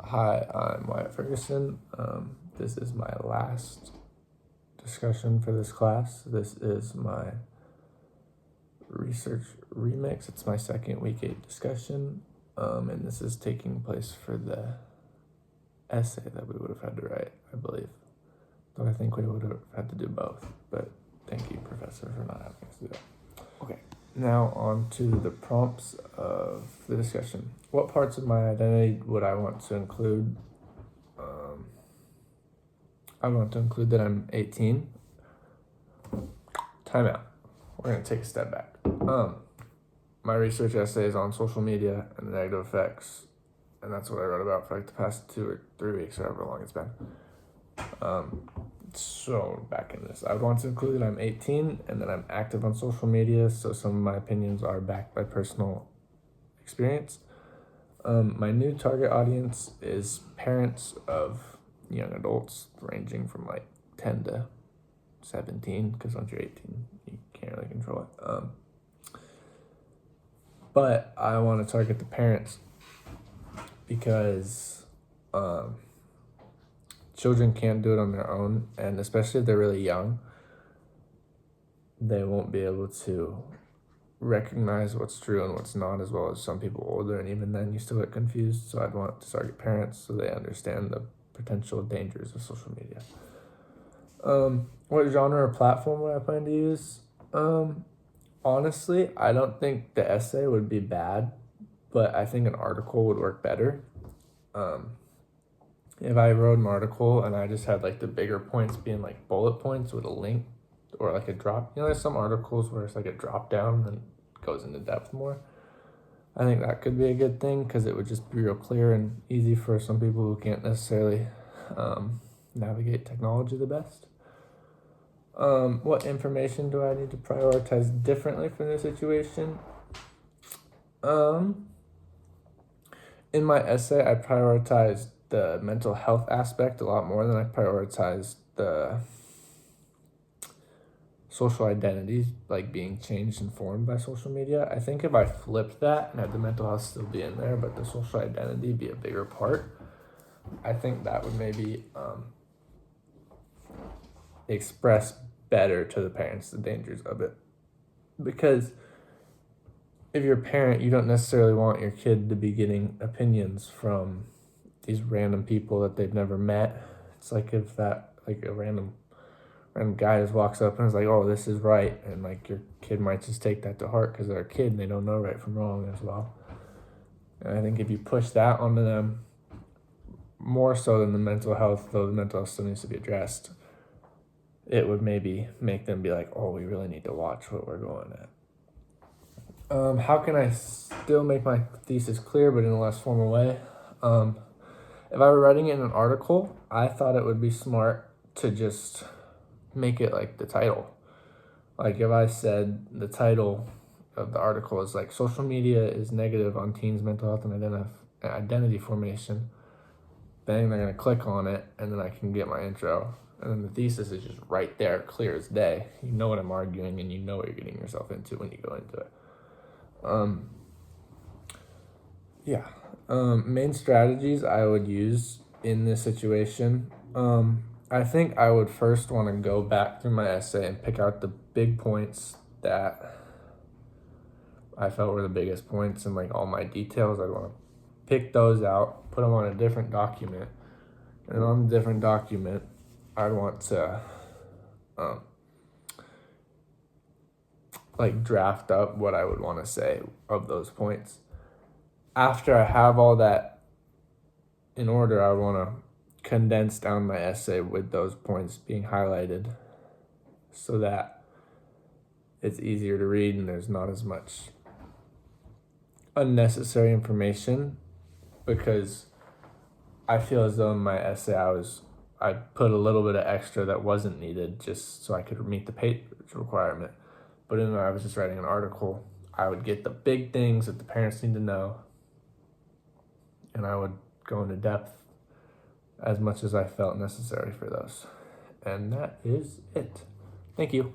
Hi, I'm Wyatt Ferguson. This is my last discussion for this class. This is my research remix. It's my second week 8 discussion, and this is taking place for the essay that we would have had to write, I believe. Though I think we would have had to do both, but thank you, Professor, for not having us do that. Okay, now on to the prompts of the discussion. What parts of my identity would I want to include? I want to include that I'm 18. Time out. We're going to take a step back. My research essay is on social media and the negative effects, and that's what I wrote about for like the past 2 or 3 weeks, or however long it's been. So back in this, I would want to include that I'm 18 and that I'm active on social media, so some of my opinions are backed by personal experience. My new target audience is parents of young adults ranging from like 10 to 17, because once you're 18, you can't really control it. But I want to target the parents because children can't do it on their own, and especially if they're really young, they won't be able to recognize what's true and what's not, as well as some people older, and even then you still get confused. So I'd want to target parents so they understand the potential dangers of social media. What genre or platform would I plan to use? Honestly, I don't think the essay would be bad, but I think an article would work better. If I wrote an article and I just had like the bigger points being like bullet points with a link or like a drop, there's some articles where it's like a drop down and goes into depth more. I think that could be a good thing because it would just be real clear and easy for some people who can't necessarily navigate technology the best. What information do I need to prioritize differently for this situation? In my essay, I prioritized the mental health aspect a lot more than I prioritized the social identities, like being changed and formed by social media. I think if I flipped that and had the mental health still be in there, but the social identity be a bigger part, I think that would maybe express better to the parents the dangers of it. Because if you're a parent, you don't necessarily want your kid to be getting opinions from these random people that they've never met. It's like if that, like a random guy just walks up and is like, oh, this is right, and like your kid might just take that to heart because they're a kid and they don't know right from wrong as well. And I think if you push that onto them more so than the mental health, though the mental health still needs to be addressed, it would maybe make them be like, oh, we really need to watch what we're going at. How can I still make my thesis clear but in a less formal way? If I were writing it in an article, I thought it would be smart to just make it like the title. Like if I said the title of the article is like social media is negative on teens' mental health and identity formation, then they're going to click on it and then I can get my intro. And then the thesis is just right there, clear as day. You know what I'm arguing and you know what you're getting yourself into when you go into it. Main strategies I would use in this situation. I think I would first want to go back through my essay and pick out the big points that I felt were the biggest points, and like all my details, I'd want to pick those out, put them on a different document, and on the different document, I'd want to like draft up what I would want to say of those points. After I have all that in order, I would want to condense down my essay with those points being highlighted so that it's easier to read and there's not as much unnecessary information, because I feel as though in my essay I put a little bit of extra that wasn't needed just so I could meet the page requirement. But when I was just writing an article, I would get the big things that the parents need to know, and I would go into depth as much as I felt necessary for those. And that is it. Thank you.